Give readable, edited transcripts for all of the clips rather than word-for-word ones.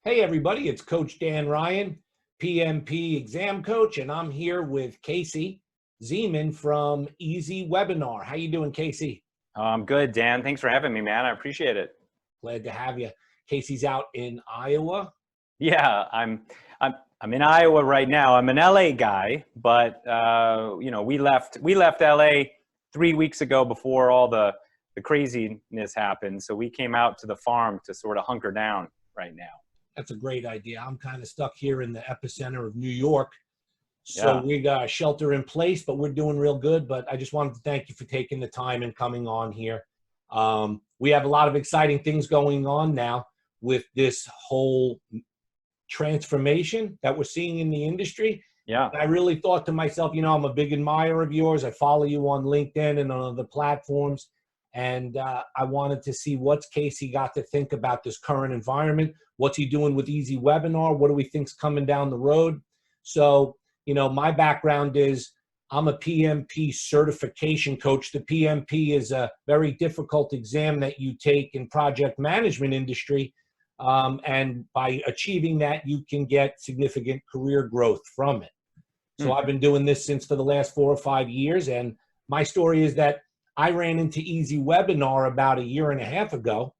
Hey everybody, it's Coach Dan Ryan, PMP exam coach, and I'm here with Casey Zeman from Easy Webinar. How you doing, Casey? I'm good, Dan. Thanks for having me, man. I appreciate it. Glad to have you. Casey's out in Iowa. Yeah, I'm in Iowa right now. I'm an LA guy, but we left LA 3 weeks ago before all the craziness happened. So we came out to the farm to sort of hunker down right now. That's a great idea. I'm kind of stuck here in the epicenter of New York. So Yeah. we got a shelter in place, but we're doing real good. But I just wanted to thank you for taking the time and coming on here. We have a lot of exciting things going on now with this whole transformation that we're seeing in the industry. Yeah. And I really thought to myself, I'm a big admirer of yours. I follow you on LinkedIn and on other platforms. And I wanted to see what's Casey got to think about this current environment. What's he doing with Easy Webinar? What do we think's coming down the road? So, my background is I'm a PMP certification coach. The PMP is a very difficult exam that you take in project management industry. And by achieving that, you can get significant career growth from it. So I've been doing this for the last 4 or 5 years. And my story is that I ran into Easy Webinar about a year and a half ago,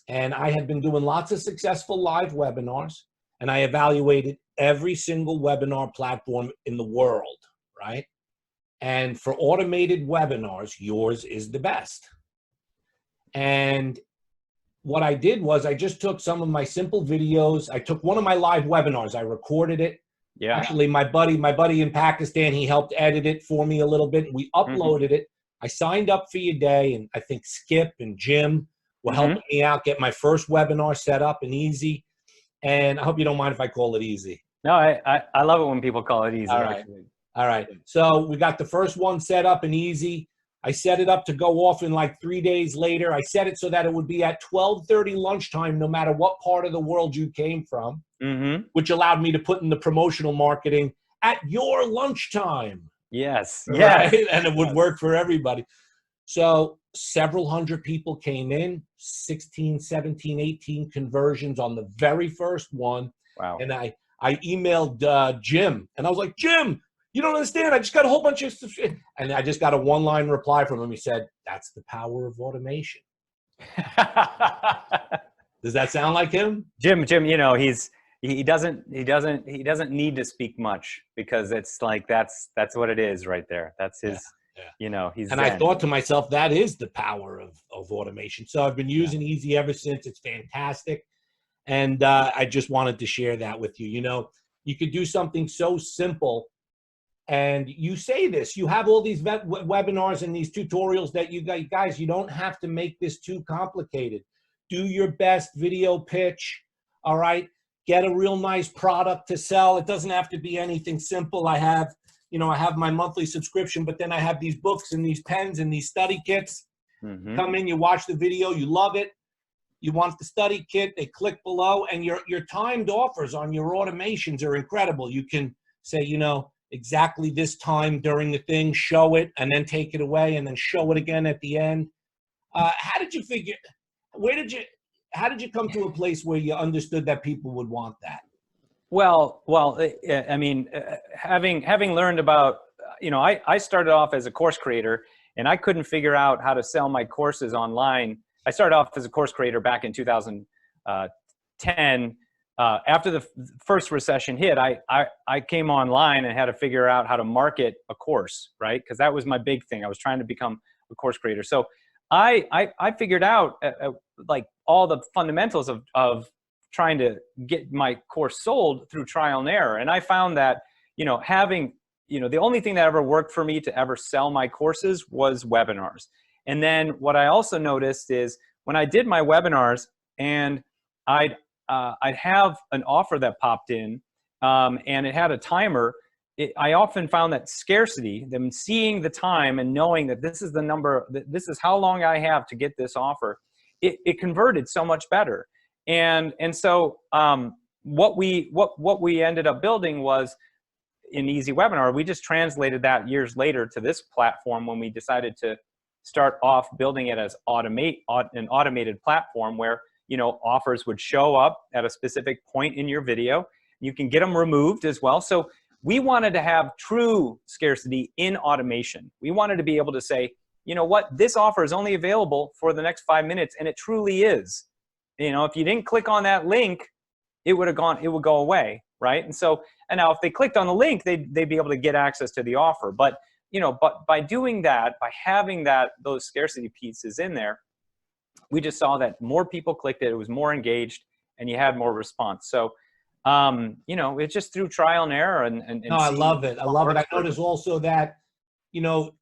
and I had been doing lots of successful live webinars, and I evaluated every single webinar platform in the world, right? And for automated webinars, yours is the best. And what I did was I just took some of my simple videos. I took one of my live webinars. I recorded it. Yeah. Actually, my buddy in Pakistan, he helped edit it for me a little bit. We uploaded it. I signed up for your day, and I think Skip and Jim were helping me out get my first webinar set up and easy. And I hope you don't mind if I call it easy. No, I love it when people call it easy. All right. Actually. All right. So we got the first one set up and easy. I set it up to go off in like 3 days later. I set it so that it would be at 12:30 lunchtime, no matter what part of the world you came from, which allowed me to put in the promotional marketing at your lunchtime. Yes. Right? Yes. And it would work for everybody. So several hundred people came in, 16, 17, 18 conversions on the very first one. Wow. And I emailed Jim, and I was like, Jim, you don't understand. I just got a whole bunch of stuff. And I just got a one-line reply from him. He said, that's the power of automation. Does that sound like him? Jim, he doesn't need to speak much, because it's like that's what it is right there. That's his he's and zen. I thought to myself, that is the power of automation. So I've been using Easy ever since. It's fantastic. And I just wanted to share that with you. You could do something so simple. And you say this, you have all these webinars and these tutorials that you guys, you don't have to make this too complicated. Do your best video pitch. All right. Get a real nice product to sell. It doesn't have to be anything simple. I have my monthly subscription, but then I have these books and these pens and these study kits. Come in, you watch the video, you love it. You want the study kit, they click below, and your timed offers on your automations are incredible. You can say, exactly this time during the thing, show it, and then take it away, and then show it again at the end. How did you come to a place where you understood that people would want that? Well, I mean, having learned about, I started off as a course creator, and I couldn't figure out how to sell my courses online. I started off as a course creator back in 2010. After the first recession hit, I came online and had to figure out how to market a course, right? Because that was my big thing. I was trying to become a course creator. So I figured out like all the fundamentals of trying to get my course sold through trial and error. And I found that, having, the only thing that ever worked for me to ever sell my courses was webinars. And then what I also noticed is when I did my webinars and I'd have an offer that popped in and it had a timer, I often found that scarcity, them seeing the time and knowing that this is the number, this is how long I have to get this offer, it converted so much better. And so what we ended up building was in Easy Webinar. We just translated that years later to this platform when we decided to start off building it as an automated platform where offers would show up at a specific point in your video. You can get them removed as well. So we wanted to have true scarcity in automation. We wanted to be able to say, you know what, this offer is only available for the next 5 minutes, and it truly is. If you didn't click on that link, it would go away, right? And now if they clicked on the link, they'd be able to get access to the offer. But by doing that, by having those scarcity pieces in there, we just saw that more people clicked it, it was more engaged, and you had more response. So it's just through trial and error and no, I love it. I love it. I noticed also that,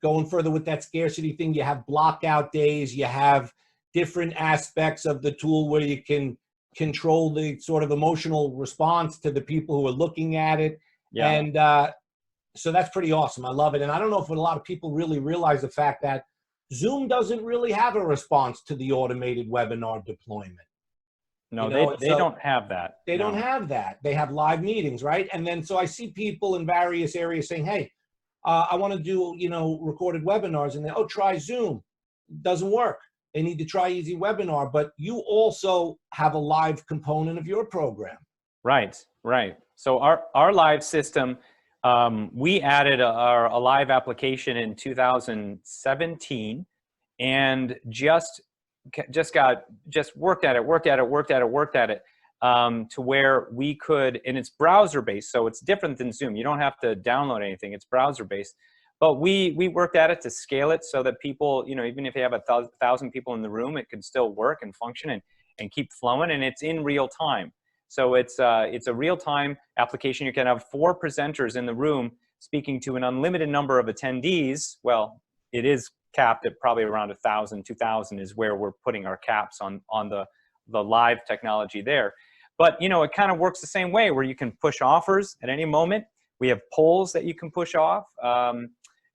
going further with that scarcity thing, you have block out days, you have different aspects of the tool where you can control the sort of emotional response to the people who are looking at it. Yeah. And so that's pretty awesome. I love it. And I don't know if a lot of people really realize the fact that Zoom doesn't really have a response to the automated webinar deployment. No, they don't have that. They don't have that. They have live meetings, right? And then so I see people in various areas saying, hey, I want to do, recorded webinars, and try Zoom. Doesn't work. They need to try Easy Webinar, but you also have a live component of your program. Right. So our live system, we added a live application in 2017, and just worked at it to where we could, and it's browser based, so it's different than Zoom. You don't have to download anything; it's browser based. But we worked at it to scale it so that people, even if you have 1,000 people in the room, it can still work and function and keep flowing, and it's in real time. So it's a real time application. You can have 4 presenters in the room speaking to an unlimited number of attendees. Well, it is capped at probably around 1,000, 2,000 is where we're putting our caps on the live technology there. But it kind of works the same way, where you can push offers at any moment. We have polls that you can push off.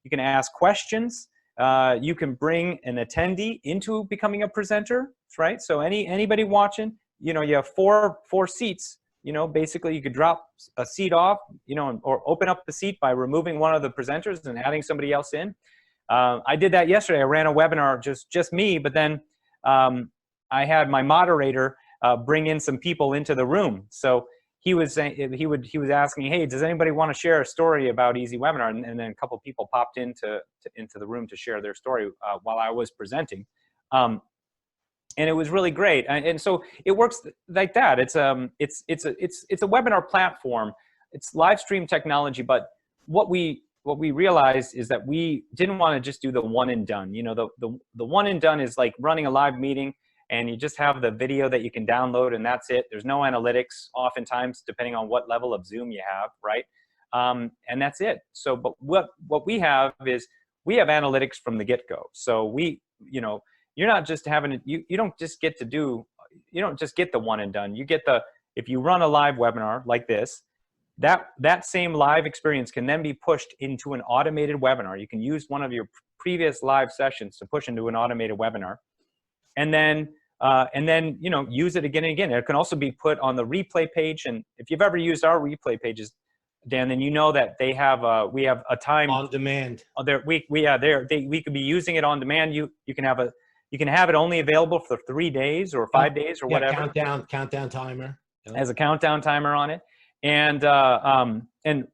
You can ask questions. You can bring an attendee into becoming a presenter, right? So anybody watching, you have four seats. Basically you could drop a seat off, or open up the seat by removing one of the presenters and adding somebody else in. I did that yesterday. I ran a webinar, just me, but then I had my moderator bring in some people into the room. So he was saying, he was asking, hey, does anybody want to share a story about Easy Webinar? And then a couple of people popped into the room to share their story while I was presenting. And it was really great. And so it works like that. It's a webinar platform. It's live stream technology, but what we realized is that we didn't want to just do the one and done. The one and done is like running a live meeting, and you just have the video that you can download, and that's it. There's no analytics, oftentimes, depending on what level of Zoom you have, right? And that's it. So, but what we have is we have analytics from the get-go. So you're not just having you don't just get the one and done. You get if you run a live webinar like this, that same live experience can then be pushed into an automated webinar. You can use one of your previous live sessions to push into an automated webinar, and then use it again and again. It can also be put on the replay page. And if you've ever used our replay pages, Dan, then that they have we have a time on demand. We could be using it on demand. You can have it only available for 3 days or 5 days or whatever. Countdown timer. Has a countdown timer on it. And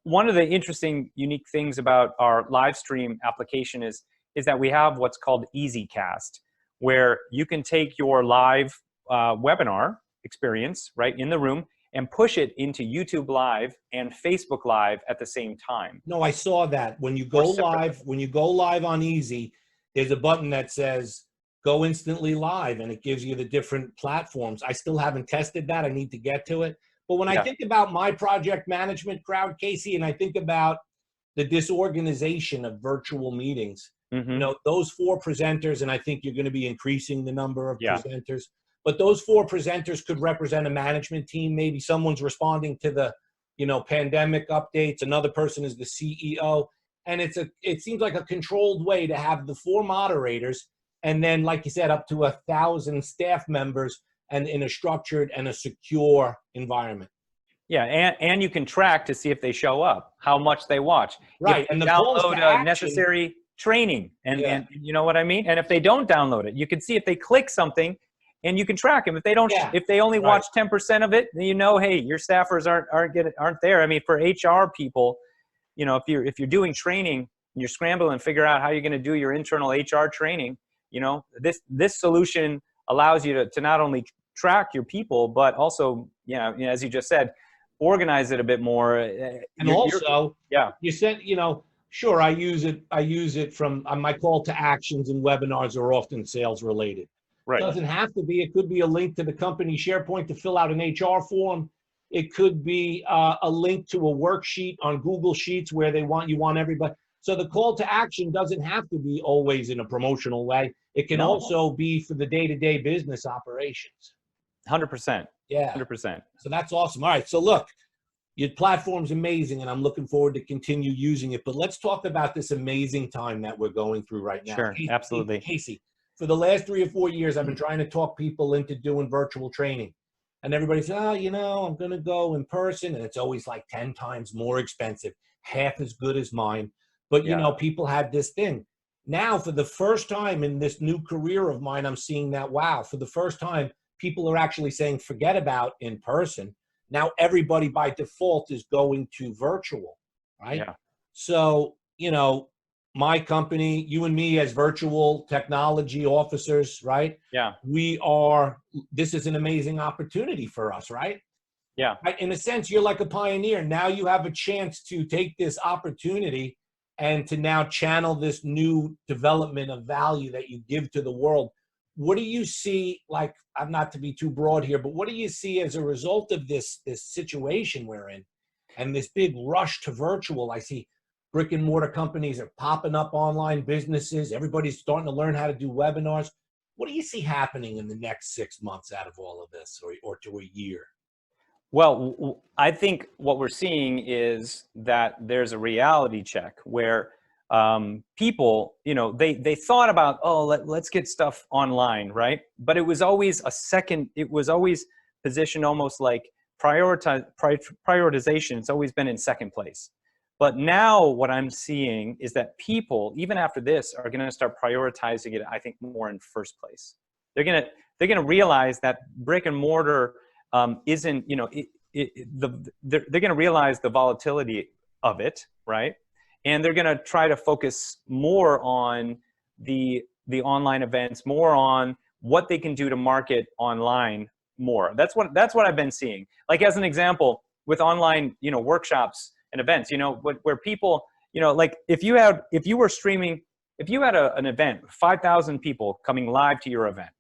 one of the interesting, unique things about our live stream application is that we have what's called EasyCast, where you can take your live webinar experience right in the room and push it into YouTube Live and Facebook Live at the same time. No, I saw that. When you go live on Easy, there's a button that says go instantly live, and it gives you the different platforms. I still haven't tested that. I need to get to it. But when I think about my project management crowd, Casey, and I think about the disorganization of virtual meetings, those 4 presenters, and I think you're going to be increasing the number of presenters, but those 4 presenters could represent a management team. Maybe someone's responding to the, pandemic updates. Another person is the CEO. And it seems like a controlled way to have the 4 moderators, and then, like you said, up to 1,000 staff members, and in a structured and a secure environment. Yeah, and you can track to see if they show up, how much they watch. Right, and download necessary training, and you know what I mean? And if they don't download it, you can see if they click something and you can track them. If they don't, if they only watch 10% of it, then you know, hey, your staffers aren't there. I mean, for HR people, you know, if you're doing training and you're scrambling and figure out how you're going to do your internal HR training, you know, this solution allows you to not only track your people, but also, you know, as you just said, organize it a bit more. And you said, you know, sure, I use it from my call to actions, and webinars are often sales related. Right. It doesn't have to be. It could be a link to the company SharePoint to fill out an HR form. It could be a link to a worksheet on Google Sheets where you want everybody. So the call to action doesn't have to be always in a promotional way. It can also be for the day-to-day business operations. 100%. Yeah. 100%. So that's awesome. All right. So look, your platform's amazing, and I'm looking forward to continue using it. But let's talk about this amazing time that we're going through right now. Sure, absolutely. Casey, for the last 3 or 4 years, I've been trying to talk people into doing virtual training. And everybody says, oh, you know, I'm going to go in person. And it's always like 10 times more expensive, half as good as mine. But, you know, people had this thing. Now, for the first time in this new career of mine, I'm seeing that, wow, for the first time, people are actually saying, forget about in person. Now, everybody by default is going to virtual, right? Yeah. So, you know, my company, you and me as virtual technology officers, right? Yeah. This is an amazing opportunity for us, right? Yeah. In a sense, you're like a pioneer. Now you have a chance to take this opportunity and to now channel this new development of value that you give to the world. What do you see, like, I'm not to be too broad here, but what do you see as a result of this situation we're in and this big rush to virtual? I see brick and mortar companies are popping up, online businesses. Everybody's starting to learn how to do webinars. What do you see happening in the next 6 months out of all of this, or to a year? Well, I think what we're seeing is that there's a reality check where people, you know, they thought about, oh, let's get stuff online, right? But it was always it was always positioned almost like prioritization. It's always been in second place. But now what I'm seeing is that people, even after this, are going to start prioritizing it, I think, more in first place. They're going to realize that brick and mortar isn't, you know, they're going to realize the volatility of it, right? And they're going to try to focus more on the online events, more on what they can do to market online more. That's what I've been seeing. Like, as an example, with online, you know, workshops and events, you know, where people, you know, like if you had an event, 5,000 people coming live to your event,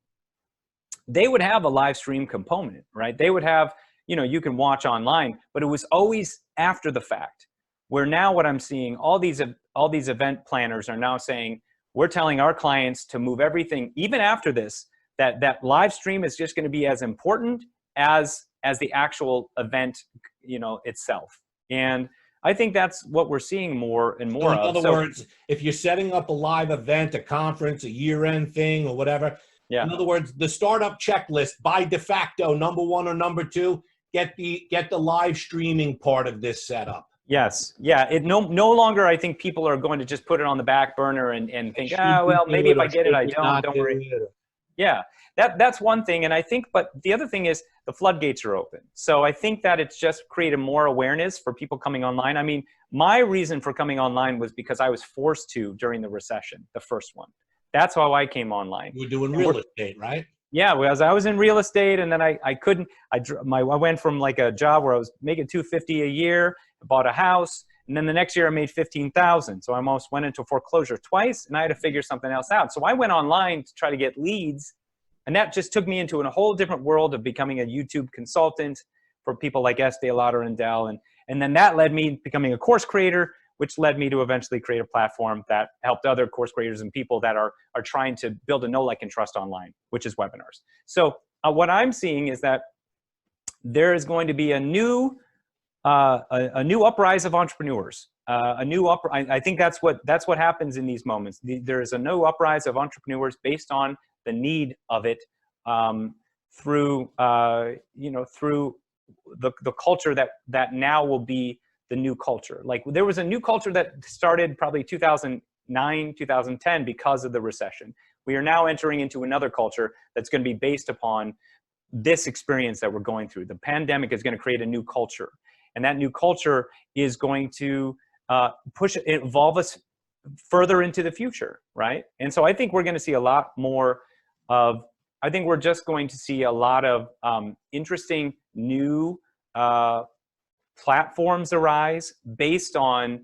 they would have a live stream component, right? They would have, you know, you can watch online, but it was always after the fact. Where now what I'm seeing, all these event planners are now saying, we're telling our clients to move everything, even after this, that live stream is just going to be as important as the actual event, you know, itself. And I think that's what we're seeing more and more of. In other words, if you're setting up a live event, a conference, a year-end thing, or whatever, in other words, the startup checklist by de facto, number 1 or number 2, get the live streaming part of this set up. Yes. Yeah. It no longer, I think people are going to just put it on the back burner and think, well, maybe if I get it, I don't worry. Yeah. That's one thing. And I think, but the other thing is the floodgates are open. So I think that it's just created more awareness for people coming online. I mean, my reason for coming online was because I was forced to during the recession, the first one. That's how I came online. You were doing real estate, right? Yeah, I was in real estate, and then I went from like a job where I was making $250 a year, bought a house, and then the next year I made $15,000. So I almost went into foreclosure twice, and I had to figure something else out. So I went online to try to get leads, and that just took me into a whole different world of becoming a YouTube consultant for people like Estee Lauder and Dell, and then that led me becoming a course creator, which led me to eventually create a platform that helped other course creators and people that are trying to build a know, like, and trust online, which is webinars. So what I'm seeing is that there is going to be a new uprise of entrepreneurs. I think that's what happens in these moments. There is a new uprise of entrepreneurs based on the need of it through the culture that now will be the new culture. Like, there was a new culture that started probably 2009, 2010 because of the recession. We are now entering into another culture that's going to be based upon this experience that we're going through. The pandemic is going to create a new culture, and that new culture is going to evolve us further into the future, right? And so I think we're going to see a lot more of, I think we're just going to see a lot of interesting new platforms arise based on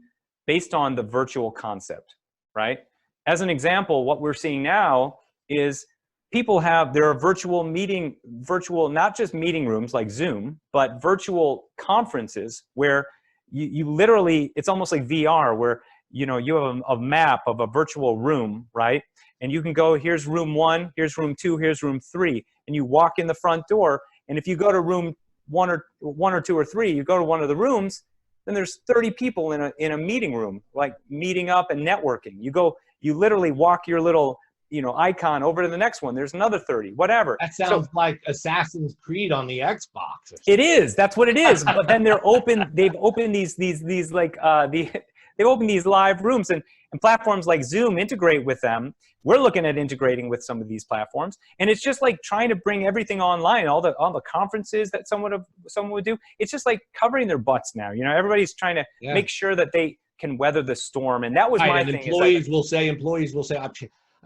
the virtual concept, right? As an example, what we're seeing now is there are virtual, not just meeting rooms like Zoom, but virtual conferences where you literally, it's almost like VR, where you have a map of a virtual room, right? And you can go, here's room 1, here's room 2, here's room 3, and you walk in the front door. And if you go to room 1 or 2 or 3, you go to one of the rooms, then there's 30 people in a meeting room, like meeting up and networking. You literally walk your little icon over to the next one. There's another 30, whatever. That sounds like Assassin's Creed on the Xbox. It is. That's what it is. But then they've opened they've opened these live rooms, and platforms like Zoom integrate with them. We're looking at integrating with some of these platforms, and it's just like trying to bring everything online. All the conferences that someone would do. It's just like covering their butts now. Everybody's trying to make sure that they can weather the storm, and that was my thing. Employees will say,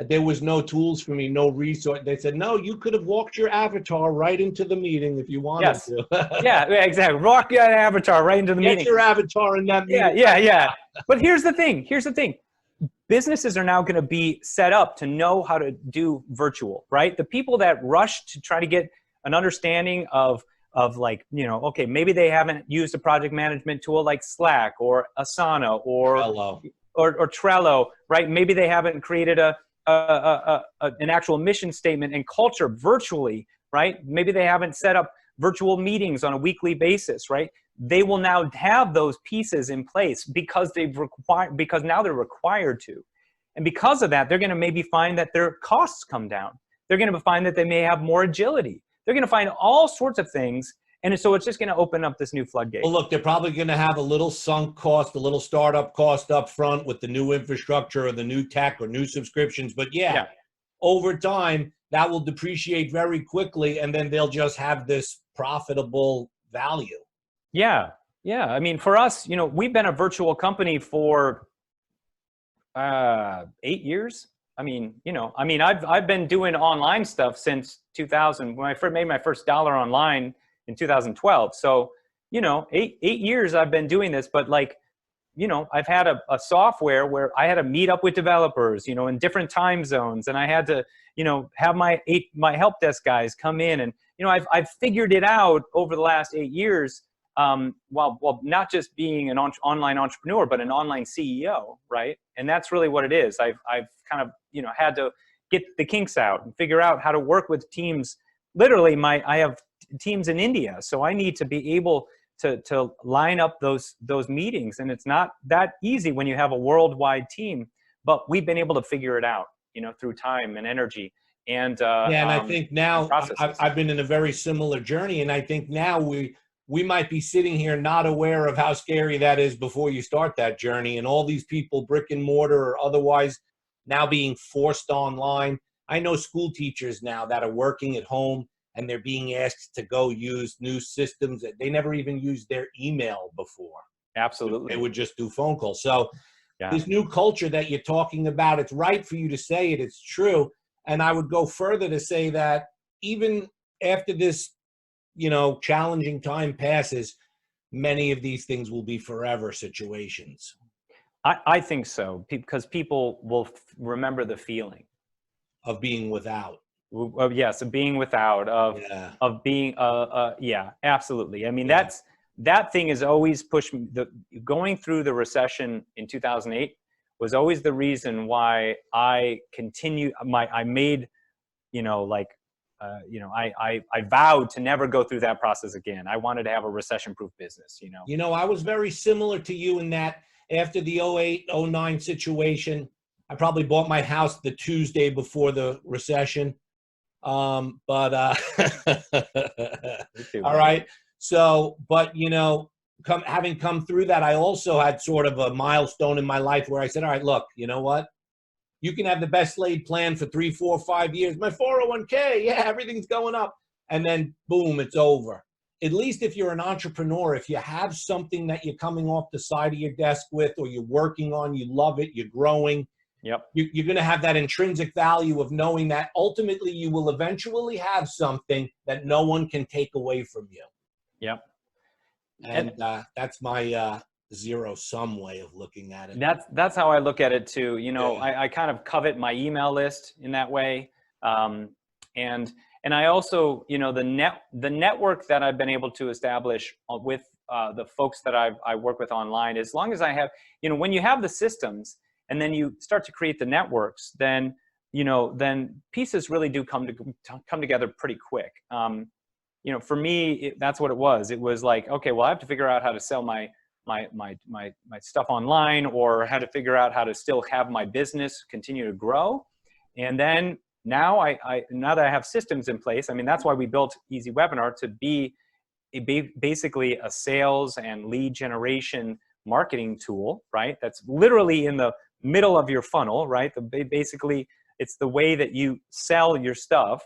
there was no tools for me, no resource. They said, no, you could have walked your avatar right into the meeting if you wanted to. Yeah, exactly. Walk your avatar right into the meeting. Get your avatar in that meeting. Yeah. But here's the thing. Businesses are now going to be set up to know how to do virtual, right? The people that rush to try to get an understanding of like, okay, maybe they haven't used a project management tool like Slack or Asana or Trello, right? Maybe they haven't created an actual mission statement and culture virtually, right? Maybe they haven't set up virtual meetings on a weekly basis, right? They will now have those pieces in place because now they're required to. And because of that, they're going to maybe find that their costs come down. They're going to find that they may have more agility. They're going to find all sorts of things. And so it's just going to open up this new floodgate. Well, look, they're probably going to have a little sunk cost, a little startup cost up front with the new infrastructure or the new tech or new subscriptions. But over time, that will depreciate very quickly, and then they'll just have this profitable value. Yeah. I mean, for us, we've been a virtual company for 8 years. I've been doing online stuff since 2000 when I first made my first dollar online in 2012. So, 8 years I've been doing this, but I've had a software where I had to meet up with developers, in different time zones. And I had to, have my help desk guys come in, and, I've figured it out over the last 8 years. Well, not just being an online entrepreneur, but an online CEO, right? And that's really what it is. I've kind of, had to get the kinks out and figure out how to work with teams. Literally, I have teams in India, so I need to be able to line up those meetings, and it's not that easy when you have a worldwide team. But we've been able to figure it out, through time and energy. And and I think now I've been in a very similar journey, and I think now we might be sitting here not aware of how scary that is before you start that journey, and all these people, brick and mortar or otherwise, now being forced online. I know school teachers now that are working at home, and they're being asked to go use new systems that they never even used their email before. Absolutely. They would just do phone calls. So this new culture that you're talking about, it's right for you to say it. It's true. And I would go further to say that even after this, challenging time passes, many of these things will be forever situations. I think so, because people will remember the feeling of being without. Yes, of being without, of being, absolutely. I mean, that thing has always pushed me. Going through the recession in 2008 was always the reason why I I vowed to never go through that process again. I wanted to have a recession-proof business, I was very similar to you in that after the 08, 09 situation, I probably bought my house the Tuesday before the recession. All right. So, but, having come through that, I also had sort of a milestone in my life where I said, all right, look, you know what? You can have the best laid plan for 3, 4, 5 years. My 401k, yeah, everything's going up. And then boom, it's over. At least if you're an entrepreneur, if you have something that you're coming off the side of your desk with, or you're working on, you love it, you're growing. Yep. You're going to have that intrinsic value of knowing that ultimately you will eventually have something that no one can take away from you. Yep. And that's my zero-sum way of looking at it. That's how I look at it too. You know, Yeah. I kind of covet my email list in that way. And I also, you know, the network that I've been able to establish with the folks that I work with online, as long as I have, you know, when you have the systems and then you start to create the networks, then, you know, then pieces really do come together pretty quick. You know, for me, that's what it was. It was like, okay, well, I have to figure out how to sell my stuff online, or how to figure out how to still have my business continue to grow. And then now now that I have systems in place, I mean, that's why we built Easy Webinar, to be basically a sales and lead generation marketing tool, right? That's literally in the middle of your funnel, right? Basically, it's the way that you sell your stuff.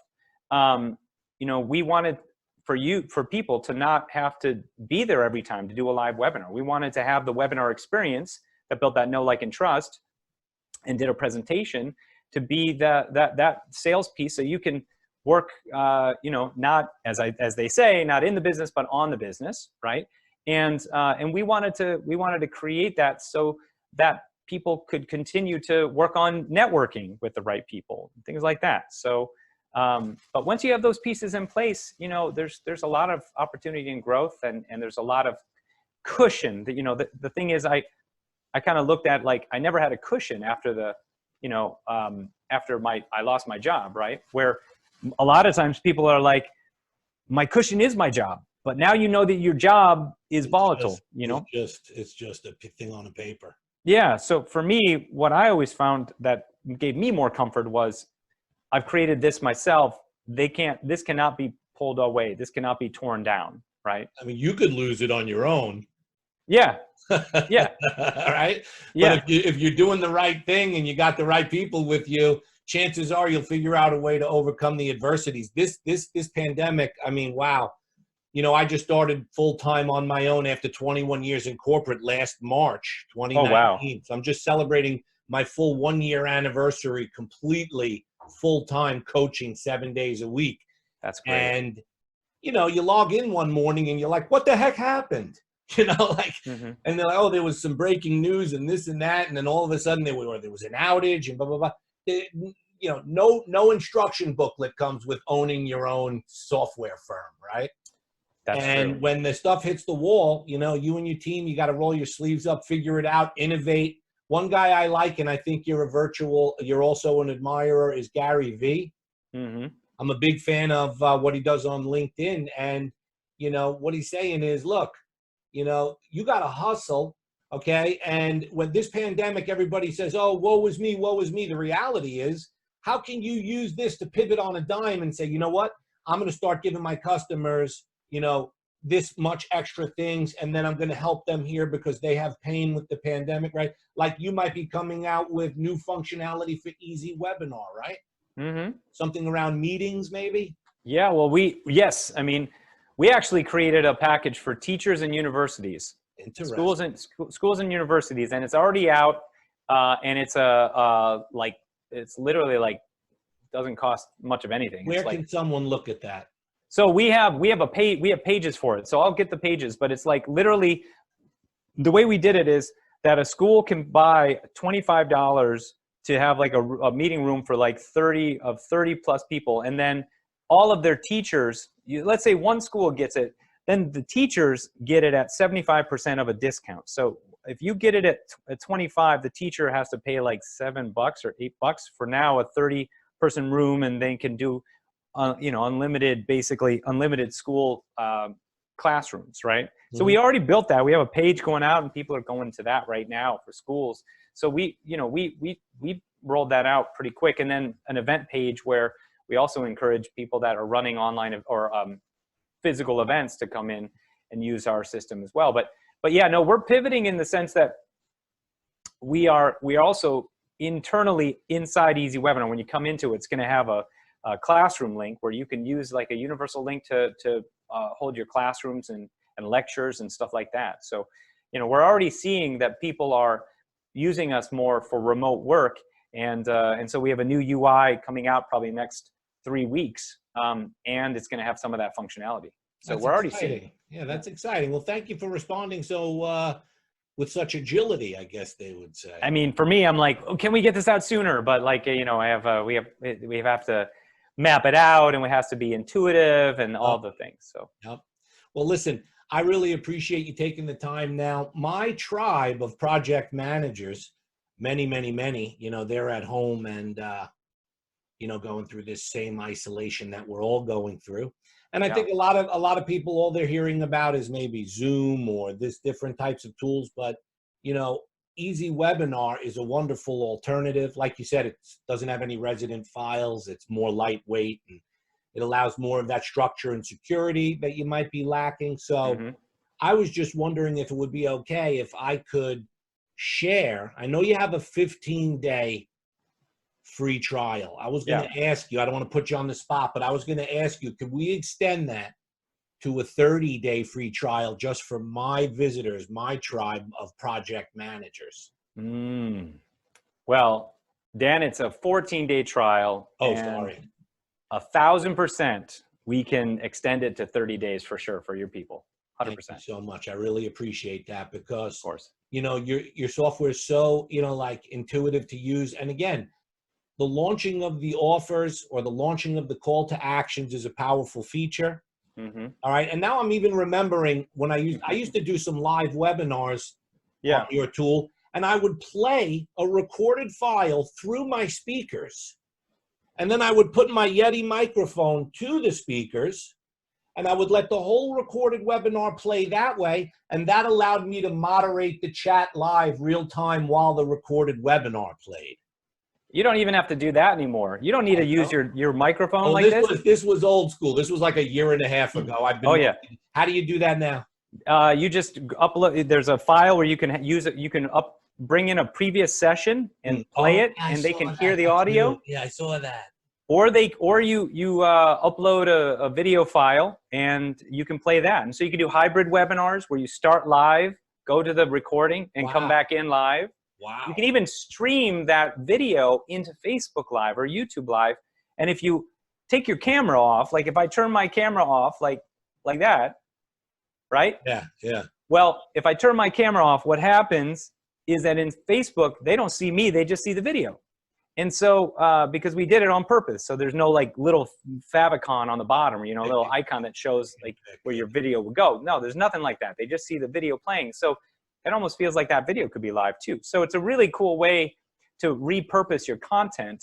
You know, we wanted for people to not have to be there every time to do a live webinar. We wanted to have the webinar experience that built that know, like, and trust, and did a presentation to be that sales piece, so you can work, you know, not as they say, not in the business, but on the business, right? And we wanted to create that so that people could continue to work on networking with the right people, things like that. So, but once you have those pieces in place, you know, there's a lot of opportunity and growth, and there's a lot of cushion. That, you know, the thing is, I kind of looked at, like, I never had a cushion after the, you know, after I lost my job, right? Where a lot of times people are like, my cushion is my job, but now you know that your job is volatile, you know? It's just a thing on a paper. Yeah. So for me, what I always found that gave me more comfort was, I've created this myself. This cannot be pulled away. This cannot be torn down, right? I mean, you could lose it on your own. Yeah. Yeah. All right. Yeah. But if you're doing the right thing and you got the right people with you, chances are you'll figure out a way to overcome the adversities. This pandemic, I mean, wow. You know, I just started full-time on my own after 21 years in corporate last March 2019. Oh, wow. So I'm just celebrating my full 1-year anniversary completely full-time coaching 7 days a week. That's great. And, you know, you log in one morning and you're like, what the heck happened? You know, like, and they're like, oh, there was some breaking news and this and that. And then all of a sudden there was an outage and blah, blah, blah. You know, no instruction booklet comes with owning your own software firm, right? That's and true. When the stuff hits the wall, you know, you and your team, you got to roll your sleeves up, figure it out, innovate. One guy I like, and I think you're also an admirer, is Gary Vee. I'm a big fan of what he does on LinkedIn. And, you know, what he's saying is, look, you know, you got to hustle, okay? And when this pandemic, everybody says, oh, woe is me, woe is me. The reality is, how can you use this to pivot on a dime and say, you know what, I'm going to start giving my customers, you know, this much extra things, and then I'm going to help them here because they have pain with the pandemic, right? Like, you might be coming out with new functionality for Easy Webinar, right? Something around meetings, maybe? Yeah, well, yes. I mean, we actually created a package for teachers and universities, schools and universities, and it's already out. And it's it's literally like, doesn't cost much of anything. Where can someone look at that? So we have pages for it. So I'll get the pages, but it's like, literally, the way we did it is that a school can buy $25 to have like a meeting room for like 30 plus people, and then all of their teachers, let's say one school gets it, then the teachers get it at 75% of a discount. So if you get it at 25, the teacher has to pay like $7 or $8 for now a 30-person room, and they can do, you know, unlimited school classrooms, right? So we already built that. We have a page going out, and people are going to that right now for schools. So we rolled that out pretty quick, and then an event page where we also encourage people that are running online or physical events to come in and use our system as well. But yeah, no, we're pivoting in the sense that we are also internally inside Easy Webinar, when you come into it, it's going to have a classroom link where you can use like a universal link to hold your classrooms and lectures and stuff like that. So, you know, we're already seeing that people are using us more for remote work. And so we have a new UI coming out probably next 3 weeks. And it's going to have some of that functionality. So That's we're already exciting. seeing. Yeah, that's exciting. Well, thank you for responding so with such agility, I guess they would say. I mean, for me, I'm like, oh, can we get this out sooner? But like, you know, we have to map it out, and it has to be intuitive and all the things. So. Yep. Well, listen, I really appreciate you taking the time. Now, my tribe of project managers, many, you know, they're at home and, you know, going through this same isolation that we're all going through. And I think a lot of people, all they're hearing about is maybe Zoom or this different types of tools. But, you know, Easy Webinar is a wonderful alternative. Like you said, it doesn't have any resident files. It's more lightweight, and it allows more of that structure and security that you might be lacking. So I was just wondering if it would be okay if I could share. I know you have a 15-day free trial. I was going to ask you, I don't want to put you on the spot, but I was going to ask you, could we extend that to a 30-day free trial just for my visitors, my tribe of project managers? Well, Dan, it's a 14-day trial. Oh, sorry. 1,000%, we can extend it to 30 days for sure for your people. 100%. Thank you so much. I really appreciate that because, of course, you know, your software is so, you know, like intuitive to use. And again, the launching of the offers or the launching of the call to actions is a powerful feature. All right. And now I'm even remembering when I used to do some live webinars on your tool, and I would play a recorded file through my speakers. And then I would put my Yeti microphone to the speakers, and I would let the whole recorded webinar play that way. And that allowed me to moderate the chat live real time while the recorded webinar played. You don't even have to do that anymore. You don't need to use your microphone like this. This was old school. This was like a year and a half ago. How do you do that now? You just upload. There's a file where you can use it. You can bring in a previous session and play it, and they can hear the audio. Yeah, I saw that. Or you upload a video file and you can play that. And so you can do hybrid webinars where you start live, go to the recording, and come back in live. Wow. You can even stream that video into Facebook Live or YouTube Live. And if you take your camera off, like if I turn my camera off like that, right? Yeah. Well, if I turn my camera off, what happens is that in Facebook, they don't see me, they just see the video. And so, because we did it on purpose, so there's no like little favicon on the bottom, you know, a little icon that shows like where your video will go. No, there's nothing like that. They just see the video playing. So it almost feels like that video could be live too. So it's a really cool way to repurpose your content.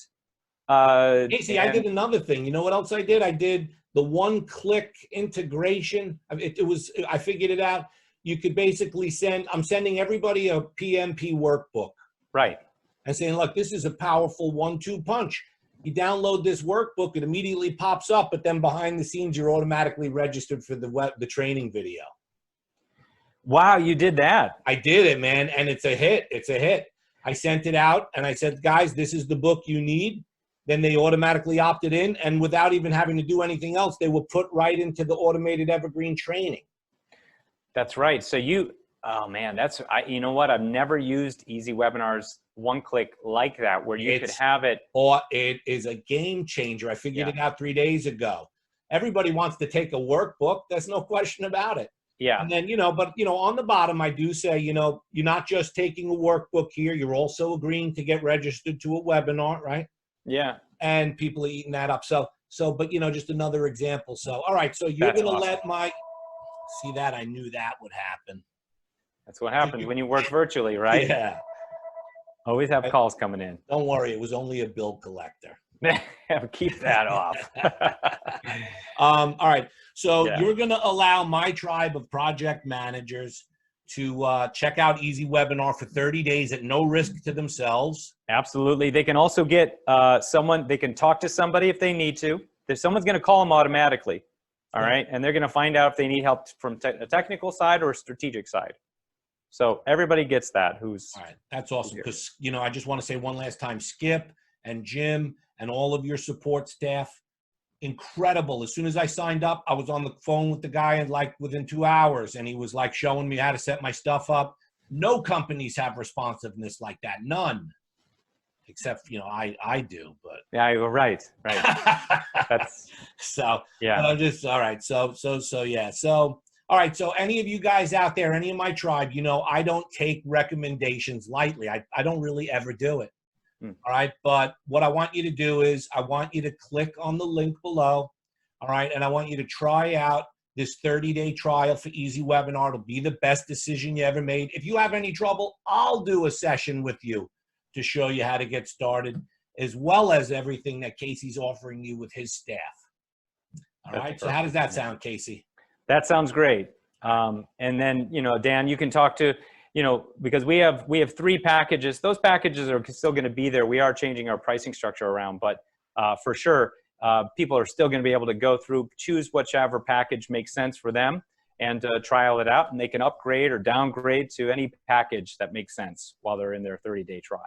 Casey, I did another thing. You know what else I did? I did the one-click integration. I figured it out. You could basically I'm sending everybody a PMP workbook. Right. And saying, look, this is a powerful 1-2 punch. You download this workbook, it immediately pops up, but then behind the scenes, you're automatically registered for the training video. Wow, you did that. I did it, man, and it's a hit. It's a hit. I sent it out, and I said, guys, this is the book you need. Then they automatically opted in, and without even having to do anything else, they were put right into the automated evergreen training. That's right. So oh man, you know what? I've never used Easy Webinars one-click like that, where you could have it. Oh, it is a game changer. I figured it out 3 days ago. Everybody wants to take a workbook. There's no question about it. Yeah. And then, but, on the bottom, I do say, you're not just taking a workbook here. You're also agreeing to get registered to a webinar, right? Yeah. And people are eating that up. So, but, just another example. So, all right. So you're going to let see that? I knew that would happen. That's what happens when you work virtually, right? Yeah. Always have calls coming in. Don't worry. It was only a bill collector. Keep that off. All right. So you're going to allow my tribe of project managers to check out Easy Webinar for 30 days at no risk to themselves. Absolutely. They can also get they can talk to somebody if they need to. Someone's going to call them automatically. All right. And they're going to find out if they need help from a technical side or a strategic side. So everybody gets that. Who's All right. That's awesome. Because, you know, I just want to say one last time, Skip and Jim and all of your support staff, incredible. As soon as I signed up, I was on the phone with the guy and like within 2 hours, and he was like showing me how to set my stuff up. No companies have responsiveness like that. None. Except, you know, I do, but yeah, right. That's so yeah. but I'm just all right. So yeah. So all right. So any of you guys out there, any of my tribe, you know, I don't take recommendations lightly. I don't really ever do it. All right. But what I want you to do is I want you to click on the link below. All right. And I want you to try out this 30-day trial for Easy Webinar. It'll be the best decision you ever made. If you have any trouble, I'll do a session with you to show you how to get started, as well as everything that Casey's offering you with his staff. All right. Perfect. So how does that sound, Casey? That sounds great. And then, you know, Dan, you can talk to, you know, because we have 3 packages. Those packages are still going to be there. We are changing our pricing structure around, but for sure, people are still going to be able to go through, choose whichever package makes sense for them, and trial it out, and they can upgrade or downgrade to any package that makes sense while they're in their 30-day trial.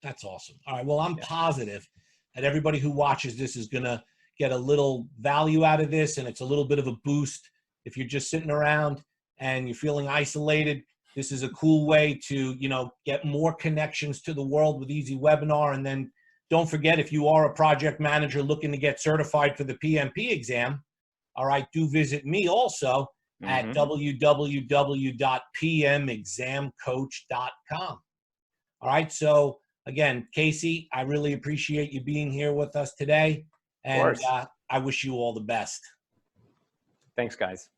That's awesome. All right. Well, I'm positive that everybody who watches this is going to get a little value out of this, and it's a little bit of a boost. If you're just sitting around and you're feeling isolated, this is a cool way to, you know, get more connections to the world with Easy Webinar. And then don't forget, if you are a project manager looking to get certified for the PMP exam, all right, do visit me also at www.pmexamcoach.com. All right. So again, Casey, I really appreciate you being here with us today. And I wish you all the best. Thanks, guys.